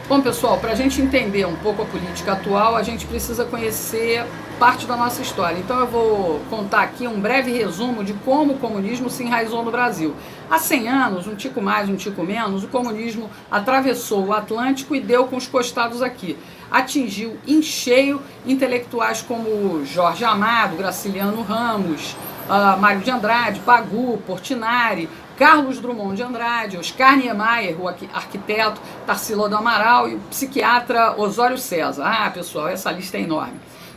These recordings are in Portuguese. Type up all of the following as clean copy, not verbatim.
Bom, pessoal, para a gente entender um pouco a política atual, a gente precisa conhecer parte da nossa história. Então eu vou contar aqui um breve resumo de como o comunismo se enraizou no Brasil. Há 100 anos, um tico mais, um tico menos, o comunismo atravessou o Atlântico e deu com os costados aqui. Atingiu em cheio intelectuais como Jorge Amado, Graciliano Ramos, Mário de Andrade, Pagu, Portinari, Carlos Drummond de Andrade, Oscar Niemeyer, o arquiteto, Tarsila do Amaral e o psiquiatra Osório César. Ah, pessoal, essa lista é enorme.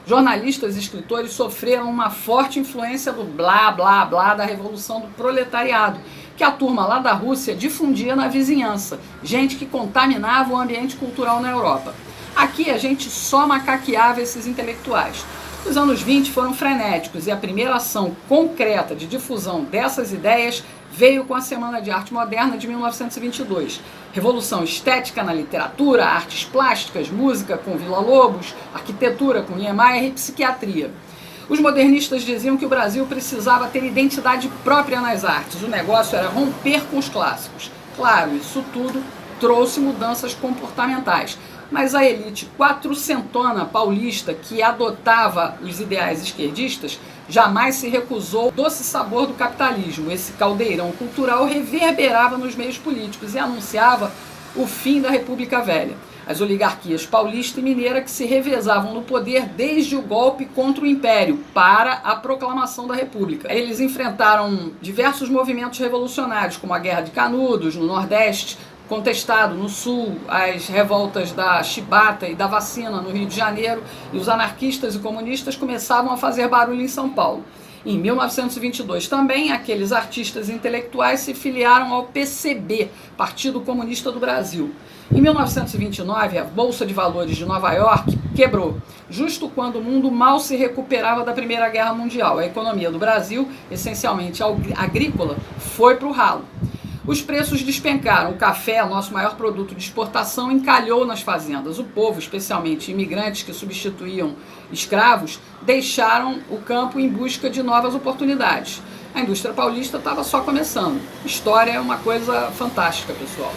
Jornalistas e escritores sofreram uma forte influência do blá, blá, blá da Revolução do Proletariado, que a turma lá da Rússia difundia na vizinhança, gente que contaminava o ambiente cultural na Europa. Aqui a gente só macaqueava esses intelectuais. Os anos 20 foram frenéticos e a primeira ação concreta de difusão dessas ideias veio com a Semana de Arte Moderna de 1922. Revolução estética na literatura, artes plásticas, música com Villa-Lobos, arquitetura com Niemeyer e psiquiatria. Os modernistas diziam que o Brasil precisava ter identidade própria nas artes. O negócio era romper com os clássicos. Claro, isso tudo trouxe mudanças comportamentais. Mas a elite quatrocentona paulista que adotava os ideais esquerdistas jamais se recusou ao doce sabor do capitalismo. Esse caldeirão cultural reverberava nos meios políticos e anunciava o fim da República Velha. As oligarquias paulista e mineira que se revezavam no poder desde o golpe contra o Império para a proclamação da República. Eles enfrentaram diversos movimentos revolucionários, como a Guerra de Canudos, no Nordeste, contestado no Sul, as revoltas da chibata e da vacina no Rio de Janeiro, e os anarquistas e comunistas começavam a fazer barulho em São Paulo. Em 1922 também, aqueles artistas intelectuais se filiaram ao PCB, Partido Comunista do Brasil. Em 1929, a Bolsa de Valores de Nova York quebrou, justo quando o mundo mal se recuperava da Primeira Guerra Mundial. A economia do Brasil, essencialmente agrícola, foi para o ralo. Os preços despencaram, o café, nosso maior produto de exportação, encalhou nas fazendas. O povo, especialmente imigrantes que substituíam escravos, deixaram o campo em busca de novas oportunidades. A indústria paulista estava só começando. História é uma coisa fantástica, pessoal.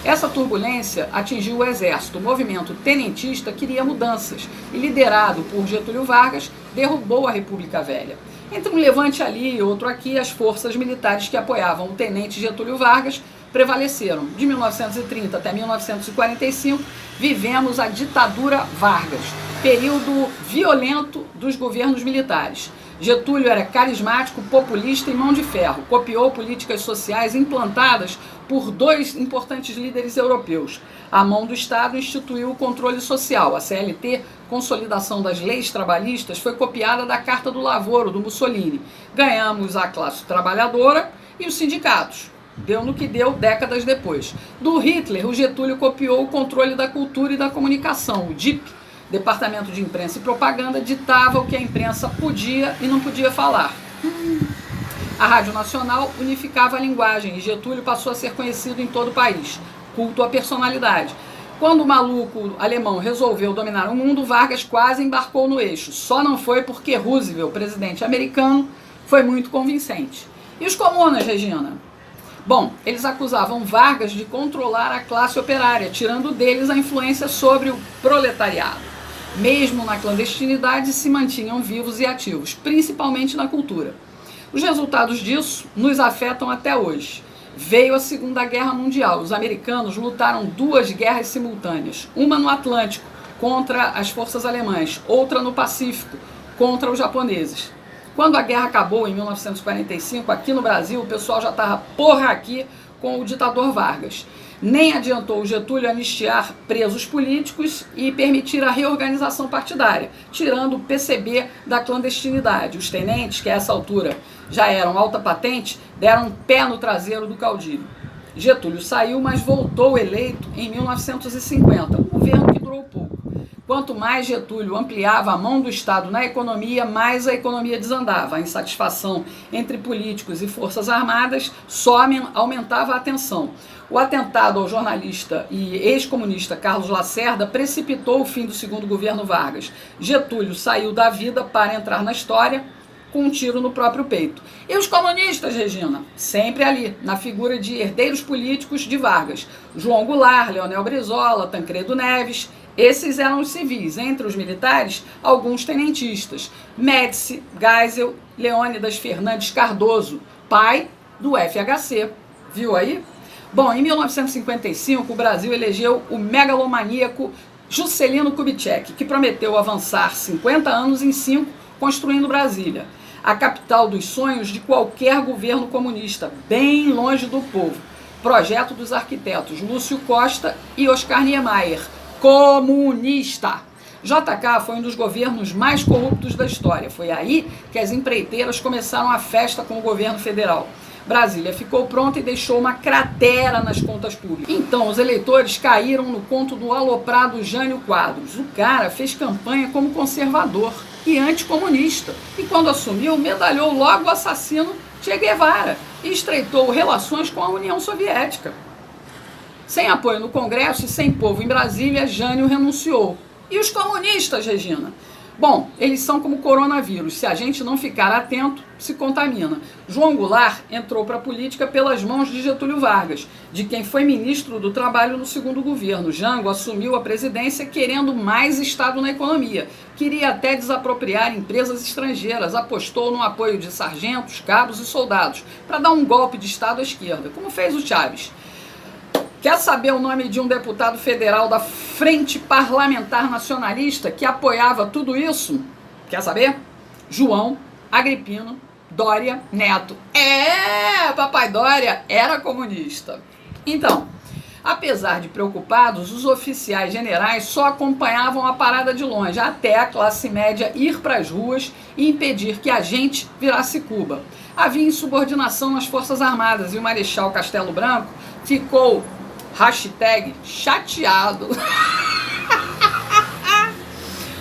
Essa turbulência atingiu o exército. O movimento tenentista queria mudanças e, liderado por Getúlio Vargas, derrubou a República Velha. Entre um levante ali e outro aqui, as forças militares que apoiavam o tenente Getúlio Vargas prevaleceram. De 1930 até 1945, vivemos a ditadura Vargas, período violento dos governos militares. Getúlio era carismático, populista e mão de ferro. Copiou políticas sociais implantadas por dois importantes líderes europeus. A mão do Estado instituiu o controle social. A CLT, Consolidação das Leis Trabalhistas, foi copiada da Carta do Lavoro, do Mussolini. Ganhamos a classe trabalhadora e os sindicatos. Deu no que deu décadas depois. Do Hitler, o Getúlio copiou o controle da cultura e da comunicação. O DIP, Departamento de Imprensa e Propaganda, ditava o que a imprensa podia e não podia falar. A Rádio Nacional unificava a linguagem e Getúlio passou a ser conhecido em todo o país. Culto à personalidade. Quando o maluco alemão resolveu dominar o mundo, Vargas quase embarcou no eixo. Só não foi porque Roosevelt, presidente americano, foi muito convincente. E os comunas, Regina? Bom, eles acusavam Vargas de controlar a classe operária, tirando deles a influência sobre o proletariado. Mesmo na clandestinidade, se mantinham vivos e ativos, principalmente na cultura. Os resultados disso nos afetam até hoje. Veio a Segunda Guerra Mundial. Os americanos lutaram duas guerras simultâneas. Uma no Atlântico, contra as forças alemãs. Outra no Pacífico, contra os japoneses. Quando a guerra acabou, em 1945, aqui no Brasil, o pessoal já estava aqui com o ditador Vargas. Nem adiantou o Getúlio anistiar presos políticos e permitir a reorganização partidária, tirando o PCB da clandestinidade. Os tenentes, que a essa altura já eram alta patente, deram um pé no traseiro do caudilho. Getúlio saiu, mas voltou eleito em 1950, um governo que durou pouco. Quanto mais Getúlio ampliava a mão do Estado na economia, mais a economia desandava. A insatisfação entre políticos e forças armadas só aumentava a tensão. O atentado ao jornalista e ex-comunista Carlos Lacerda precipitou o fim do segundo governo Vargas. Getúlio saiu da vida para entrar na história com um tiro no próprio peito. E os comunistas, Regina? Sempre ali, na figura de herdeiros políticos de Vargas. João Goulart, Leonel Brizola, Tancredo Neves. Esses eram os civis. Entre os militares, alguns tenentistas. Médici, Geisel, Leônidas Fernandes Cardoso, pai do FHC. Viu aí? Bom, em 1955, o Brasil elegeu o megalomaníaco Juscelino Kubitschek, que prometeu avançar 50 anos em 5, construindo Brasília, a capital dos sonhos de qualquer governo comunista, bem longe do povo. Projeto dos arquitetos Lúcio Costa e Oscar Niemeyer, comunista. JK foi um dos governos mais corruptos da história. Foi aí que as empreiteiras começaram a festa com o governo federal. Brasília ficou pronta e deixou uma cratera nas contas públicas. Então, os eleitores caíram no conto do aloprado Jânio Quadros. O cara fez campanha como conservador e anticomunista. E quando assumiu, medalhou logo o assassino Che Guevara e estreitou relações com a União Soviética. Sem apoio no Congresso e sem povo em Brasília, Jânio renunciou. E os comunistas, Regina? Bom, eles são como coronavírus. Se a gente não ficar atento, se contamina. João Goulart entrou para a política pelas mãos de Getúlio Vargas, de quem foi ministro do Trabalho no segundo governo. Jango assumiu a presidência querendo mais Estado na economia. Queria até desapropriar empresas estrangeiras. Apostou no apoio de sargentos, cabos e soldados para dar um golpe de Estado à esquerda, como fez o Chaves. Quer saber o nome de um deputado federal da Frente Parlamentar Nacionalista que apoiava tudo isso? Quer saber? João Agripino Doria Neto. Papai Doria era comunista. Então, apesar de preocupados, os oficiais generais só acompanhavam a parada de longe, até a classe média ir para as ruas e impedir que a gente virasse Cuba. Havia insubordinação nas Forças Armadas e o Marechal Castelo Branco ficou #chateado.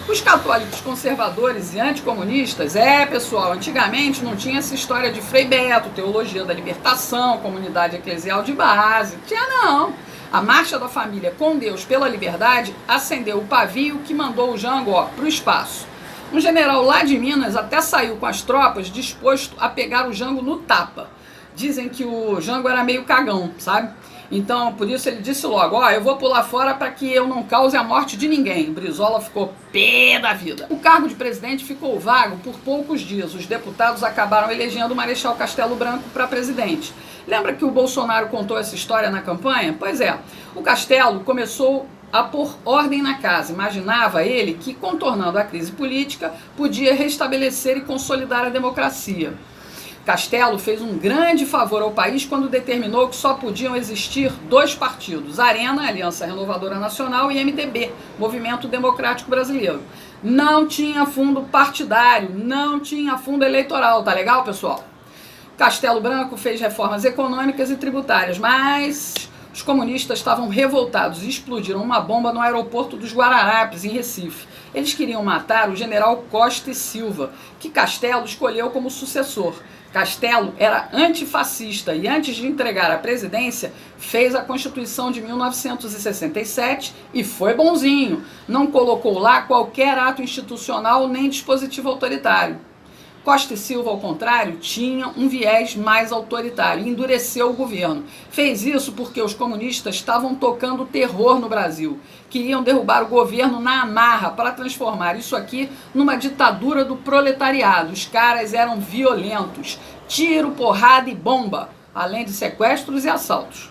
Os católicos conservadores e anticomunistas, pessoal, antigamente não tinha essa história de Frei Beto, teologia da libertação, comunidade eclesial de base, tinha não. A Marcha da Família com Deus pela Liberdade acendeu o pavio que mandou o Jango para o espaço. Um general lá de Minas até saiu com as tropas disposto a pegar o Jango no tapa. Dizem que o Jango era meio cagão, sabe? Então, por isso ele disse logo, eu vou pular fora para que eu não cause a morte de ninguém. Brizola ficou pé da vida. O cargo de presidente ficou vago por poucos dias. Os deputados acabaram elegendo o Marechal Castelo Branco para presidente. Lembra que o Bolsonaro contou essa história na campanha? Pois é, o Castelo começou a pôr ordem na casa. Imaginava ele que, contornando a crise política, podia restabelecer e consolidar a democracia. Castelo fez um grande favor ao país quando determinou que só podiam existir 2 partidos, Arena, Aliança Renovadora Nacional, e MDB, Movimento Democrático Brasileiro. Não tinha fundo partidário, não tinha fundo eleitoral, tá legal, pessoal? Castelo Branco fez reformas econômicas e tributárias, mas os comunistas estavam revoltados e explodiram uma bomba no aeroporto dos Guararapes, em Recife. Eles queriam matar o general Costa e Silva, que Castelo escolheu como sucessor. Castelo era antifascista e, antes de entregar a presidência, fez a Constituição de 1967 e foi bonzinho. Não colocou lá qualquer ato institucional nem dispositivo autoritário. Costa e Silva, ao contrário, tinha um viés mais autoritário e endureceu o governo. Fez isso porque os comunistas estavam tocando terror no Brasil. Queriam derrubar o governo na amarra para transformar isso aqui numa ditadura do proletariado. Os caras eram violentos. Tiro, porrada e bomba, além de sequestros e assaltos.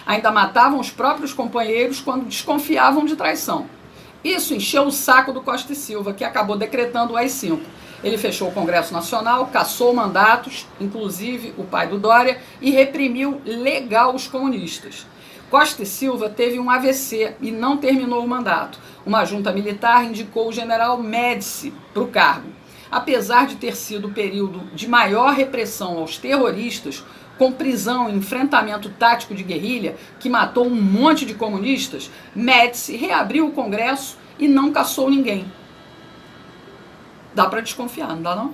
Ainda matavam os próprios companheiros quando desconfiavam de traição. Isso encheu o saco do Costa e Silva, que acabou decretando o AI-5. Ele fechou o Congresso Nacional, cassou mandatos, inclusive o pai do Dória, e reprimiu legal os comunistas. Costa e Silva teve um AVC e não terminou o mandato. Uma junta militar indicou o general Médici para o cargo. Apesar de ter sido o período de maior repressão aos terroristas, com prisão e enfrentamento tático de guerrilha, que matou um monte de comunistas, Médici reabriu o Congresso e não cassou ninguém. Dá para desconfiar, não dá não?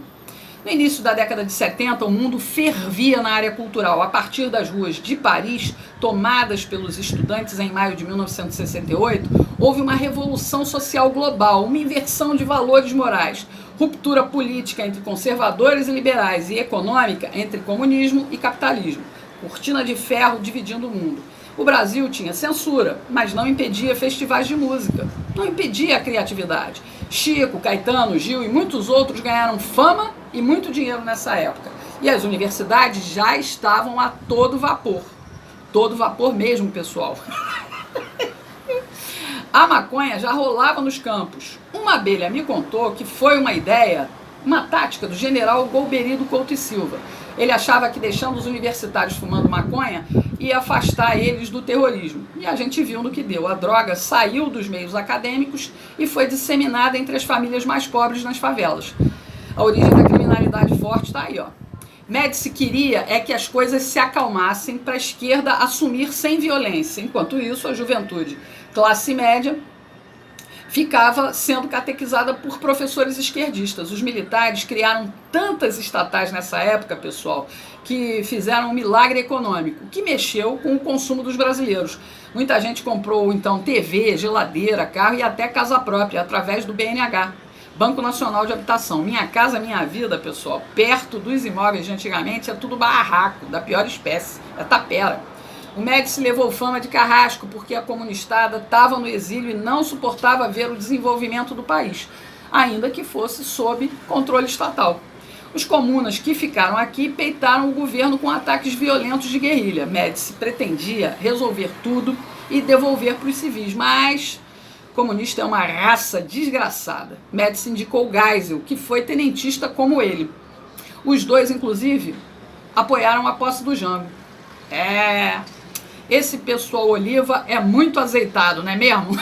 No início da década de 70, o mundo fervia na área cultural. A partir das ruas de Paris, tomadas pelos estudantes em maio de 1968, houve uma revolução social global, uma inversão de valores morais, ruptura política entre conservadores e liberais e econômica entre comunismo e capitalismo. Cortina de ferro dividindo o mundo. O Brasil tinha censura, mas não impedia festivais de música, não impedia a criatividade. Chico, Caetano, Gil e muitos outros ganharam fama e muito dinheiro nessa época. E as universidades já estavam a todo vapor mesmo, pessoal. A maconha já rolava nos campos. Uma abelha me contou que foi uma ideia, uma tática do general Golbery Couto e Silva. Ele achava que deixando os universitários fumando maconha ia afastar eles do terrorismo. E a gente viu no que deu. A droga saiu dos meios acadêmicos e foi disseminada entre as famílias mais pobres nas favelas. A origem da criminalidade forte está aí, ó. Médici queria é que as coisas se acalmassem para a esquerda assumir sem violência. Enquanto isso, a juventude classe média ficava sendo catequizada por professores esquerdistas. Os militares criaram tantas estatais nessa época, pessoal, que fizeram um milagre econômico, que mexeu com o consumo dos brasileiros. Muita gente comprou, então, TV, geladeira, carro e até casa própria, através do BNH, Banco Nacional de Habitação. Minha Casa Minha Vida, pessoal, perto dos imóveis de antigamente, é tudo barraco, da pior espécie, é tapera. O Médici levou fama de carrasco porque a comunistada estava no exílio e não suportava ver o desenvolvimento do país, ainda que fosse sob controle estatal. Os comunas que ficaram aqui peitaram o governo com ataques violentos de guerrilha. Médici pretendia resolver tudo e devolver para os civis, mas comunista é uma raça desgraçada. Médici indicou Geisel, que foi tenentista como ele. Os dois, inclusive, apoiaram a posse do Jango. Esse pessoal Oliva é muito azeitado, não é mesmo?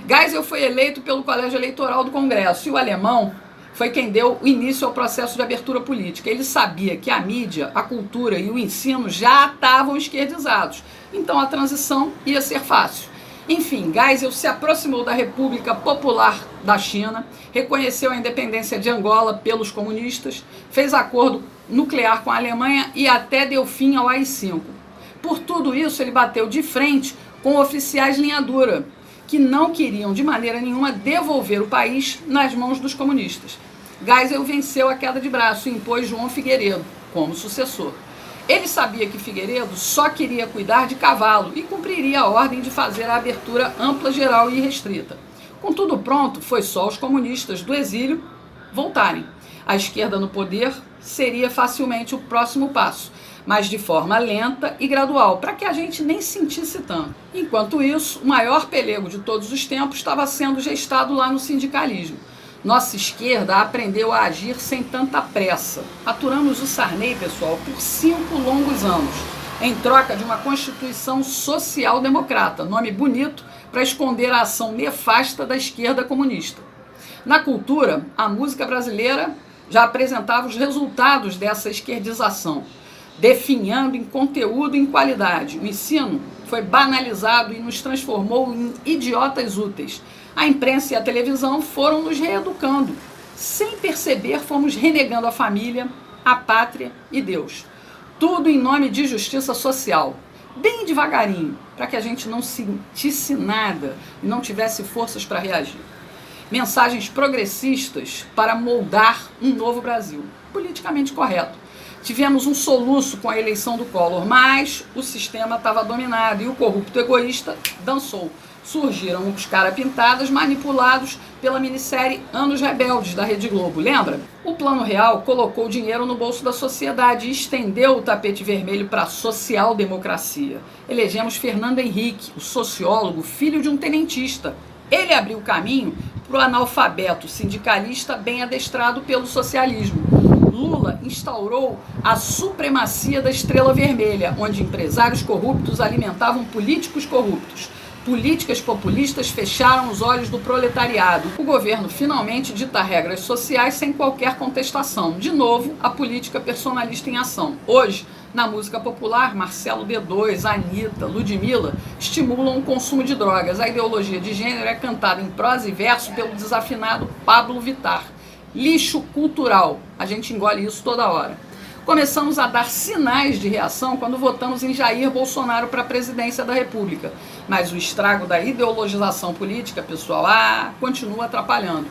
Geisel foi eleito pelo Colégio Eleitoral do Congresso e o alemão foi quem deu início ao processo de abertura política. Ele sabia que a mídia, a cultura e o ensino já estavam esquerdizados, então a transição ia ser fácil. Enfim, Geisel se aproximou da República Popular da China, reconheceu a independência de Angola pelos comunistas, fez acordo nuclear com a Alemanha e até deu fim ao AI-5. Por tudo isso, ele bateu de frente com oficiais linha dura, que não queriam de maneira nenhuma devolver o país nas mãos dos comunistas. Geisel venceu a queda de braço e impôs João Figueiredo como sucessor. Ele sabia que Figueiredo só queria cuidar de cavalo e cumpriria a ordem de fazer a abertura ampla, geral e restrita. Com tudo pronto, foi só os comunistas do exílio voltarem. A esquerda no poder seria facilmente o próximo passo, mas de forma lenta e gradual, para que a gente nem sentisse tanto. Enquanto isso, o maior pelego de todos os tempos estava sendo gestado lá no sindicalismo. Nossa esquerda aprendeu a agir sem tanta pressa. Aturamos o Sarney, pessoal, por 5 longos anos, em troca de uma Constituição social-democrata, nome bonito para esconder a ação nefasta da esquerda comunista. Na cultura, a música brasileira já apresentava os resultados dessa esquerdização, definhando em conteúdo e em qualidade. O ensino foi banalizado e nos transformou em idiotas úteis. A imprensa e a televisão foram nos reeducando. Sem perceber, fomos renegando a família, a pátria e Deus. Tudo em nome de justiça social. Bem devagarinho, para que a gente não sentisse nada e não tivesse forças para reagir. Mensagens progressistas para moldar um novo Brasil. Politicamente correto. Tivemos um soluço com a eleição do Collor, mas o sistema estava dominado e o corrupto egoísta dançou. Surgiram os cara-pintadas manipulados pela minissérie Anos Rebeldes da Rede Globo, lembra? O Plano Real colocou dinheiro no bolso da sociedade e estendeu o tapete vermelho para a social-democracia. Elegemos Fernando Henrique, o sociólogo, filho de um tenentista. Ele abriu caminho para o analfabeto sindicalista bem adestrado pelo socialismo. Lula instaurou a supremacia da estrela vermelha, onde empresários corruptos alimentavam políticos corruptos. Políticas populistas fecharam os olhos do proletariado. O governo finalmente dita regras sociais sem qualquer contestação. De novo, a política personalista em ação. Hoje, na música popular, Marcelo D2, Anitta, Ludmilla estimulam o consumo de drogas. A ideologia de gênero é cantada em prosa e verso pelo desafinado Pablo Vittar. lixo cultural. A gente engole isso toda hora. Começamos a dar sinais de reação quando votamos em Jair Bolsonaro para a presidência da República. Mas o estrago da ideologização política, pessoal, continua atrapalhando.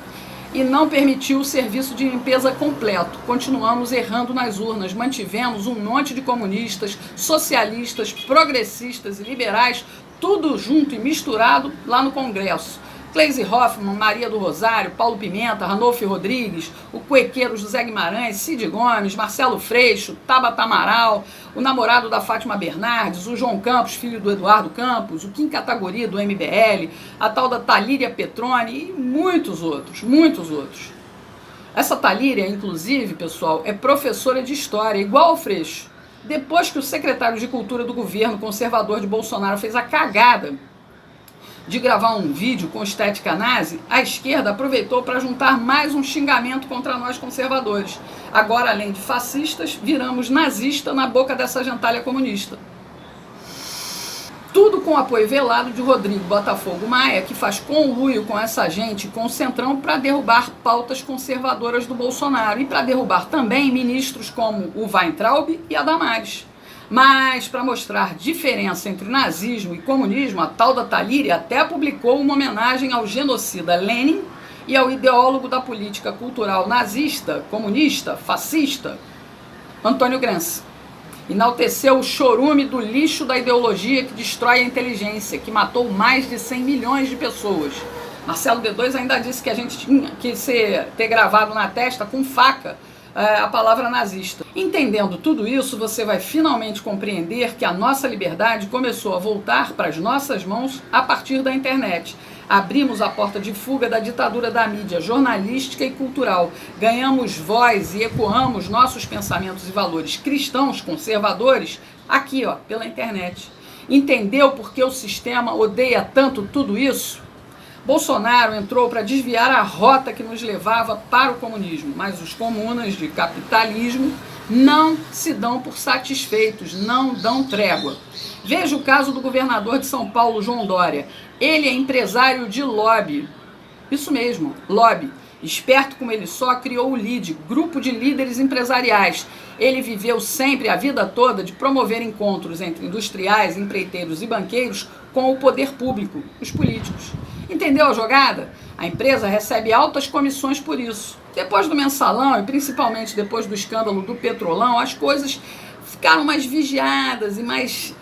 E não permitiu o serviço de limpeza completo. Continuamos errando nas urnas, mantivemos um monte de comunistas, socialistas, progressistas e liberais, tudo junto e misturado lá no Congresso. Gleisi Hoffmann, Maria do Rosário, Paulo Pimenta, Ranolfo Rodrigues, o cuequeiro José Guimarães, Cid Gomes, Marcelo Freixo, Tabata Amaral, o namorado da Fátima Bernardes, o João Campos, filho do Eduardo Campos, o Kim Kataguiri do MBL, a tal da Talíria Petroni e muitos outros, muitos outros. Essa Talíria, inclusive, pessoal, é professora de história, igual ao Freixo. Depois que o secretário de Cultura do governo conservador de Bolsonaro fez a cagada de gravar um vídeo com estética nazi, a esquerda aproveitou para juntar mais um xingamento contra nós conservadores. Agora, além de fascistas, viramos nazista na boca dessa gentalha comunista. Tudo com o apoio velado de Rodrigo Botafogo Maia, que faz conluio com essa gente, com o Centrão, para derrubar pautas conservadoras do Bolsonaro e para derrubar também ministros como o Weintraub e a Damares. Mas, para mostrar diferença entre nazismo e comunismo, a tal da Talíria até publicou uma homenagem ao genocida Lenin e ao ideólogo da política cultural nazista, comunista, fascista, Antônio Gramsci. Enalteceu o chorume do lixo da ideologia que destrói a inteligência, que matou mais de 100 milhões de pessoas. Marcelo D2 ainda disse que a gente tinha que ter gravado na testa com faca a palavra nazista. Entendendo tudo isso, você vai finalmente compreender que a nossa liberdade começou a voltar para as nossas mãos a partir da internet. Abrimos a porta de fuga da ditadura da mídia jornalística e cultural. Ganhamos voz e ecoamos nossos pensamentos e valores cristãos, conservadores, aqui, pela internet. Entendeu por que o sistema odeia tanto tudo isso? Bolsonaro entrou para desviar a rota que nos levava para o comunismo, mas os comunas de capitalismo não se dão por satisfeitos, não dão trégua. Veja o caso do governador de São Paulo, João Dória. Ele é empresário de lobby. Isso mesmo, lobby. Esperto como ele só, criou o LIDE, Grupo de Líderes Empresariais. Ele viveu sempre, a vida toda, de promover encontros entre industriais, empreiteiros e banqueiros com o poder público, os políticos. Entendeu a jogada? A empresa recebe altas comissões por isso. Depois do mensalão e principalmente depois do escândalo do Petrolão, as coisas ficaram mais vigiadas e mais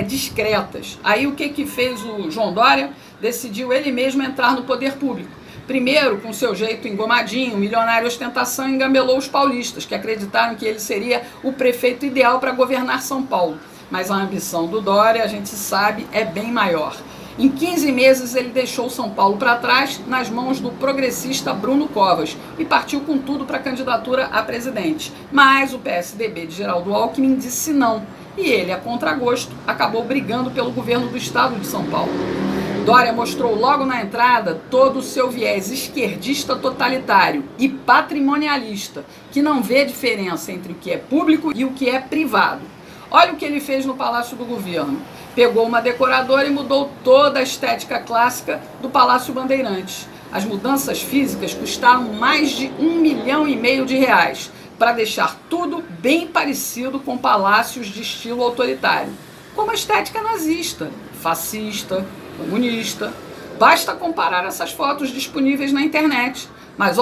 discretas. Aí o que fez o João Dória? Decidiu ele mesmo entrar no poder público. Primeiro, com seu jeito engomadinho, milionário ostentação, engambelou os paulistas, que acreditaram que ele seria o prefeito ideal para governar São Paulo. Mas a ambição do Dória, a gente sabe, é bem maior. Em 15 meses, ele deixou São Paulo para trás, nas mãos do progressista Bruno Covas, e partiu com tudo para a candidatura a presidente. Mas o PSDB de Geraldo Alckmin disse não, e ele, a contragosto, acabou brigando pelo governo do estado de São Paulo. Dória mostrou logo na entrada todo o seu viés esquerdista totalitário e patrimonialista, que não vê diferença entre o que é público e o que é privado. Olha o que ele fez no Palácio do Governo. Pegou uma decoradora e mudou toda a estética clássica do Palácio Bandeirantes. As mudanças físicas custaram mais de R$1,5 milhão para deixar tudo bem parecido com palácios de estilo autoritário, como a estética nazista, fascista, comunista. Basta comparar essas fotos disponíveis na internet. Mas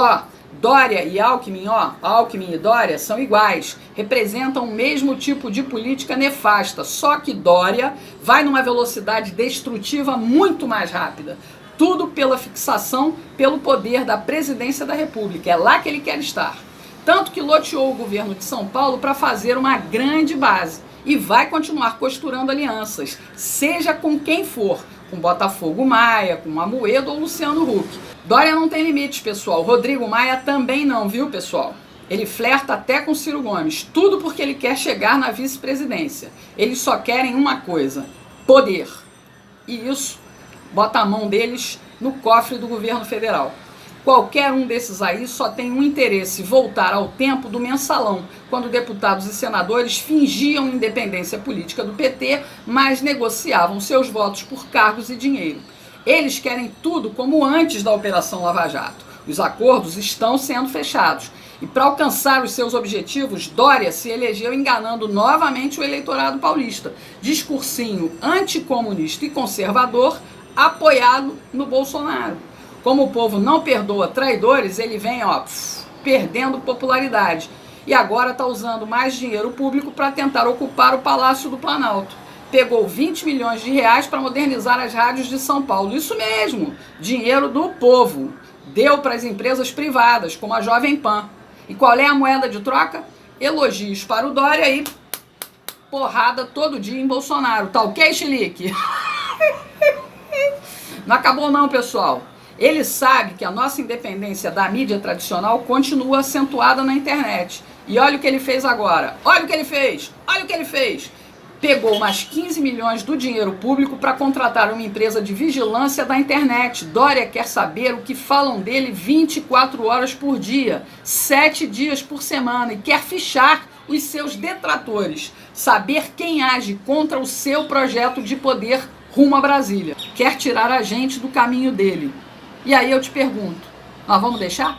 Dória e Alckmin, Alckmin e Dória são iguais, representam o mesmo tipo de política nefasta, só que Dória vai numa velocidade destrutiva muito mais rápida. Tudo pela fixação, pelo poder da presidência da República, é lá que ele quer estar. Tanto que loteou o governo de São Paulo para fazer uma grande base e vai continuar costurando alianças, seja com quem for, com Botafogo Maia, com Amoedo ou Luciano Huck. Dória não tem limites, pessoal. Rodrigo Maia também não, viu, pessoal? Ele flerta até com Ciro Gomes, tudo porque ele quer chegar na vice-presidência. Eles só querem uma coisa: poder. E isso bota a mão deles no cofre do governo federal. Qualquer um desses aí só tem um interesse: voltar ao tempo do mensalão, quando deputados e senadores fingiam independência política do PT, mas negociavam seus votos por cargos e dinheiro. Eles querem tudo como antes da Operação Lava Jato. Os acordos estão sendo fechados. E para alcançar os seus objetivos, Dória se elegeu enganando novamente o eleitorado paulista. Discursinho anticomunista e conservador, apoiado no Bolsonaro. Como o povo não perdoa traidores, ele vem, perdendo popularidade. E agora está usando mais dinheiro público para tentar ocupar o Palácio do Planalto. Pegou 20 milhões de reais para modernizar as rádios de São Paulo. Isso mesmo, dinheiro do povo. Deu para as empresas privadas, como a Jovem Pan. E qual é a moeda de troca? Elogios para o Dória e porrada todo dia em Bolsonaro. Tá ok, Chilique? Não acabou não, pessoal. Ele sabe que a nossa independência da mídia tradicional continua acentuada na internet. E olha o que ele fez agora. Olha o que ele fez. Olha o que ele fez. Pegou mais 15 milhões do dinheiro público para contratar uma empresa de vigilância da internet. Dória quer saber o que falam dele 24 horas por dia, 7 dias por semana, e quer fichar os seus detratores, saber quem age contra o seu projeto de poder rumo a Brasília. Quer tirar a gente do caminho dele. E aí eu te pergunto, nós vamos deixar?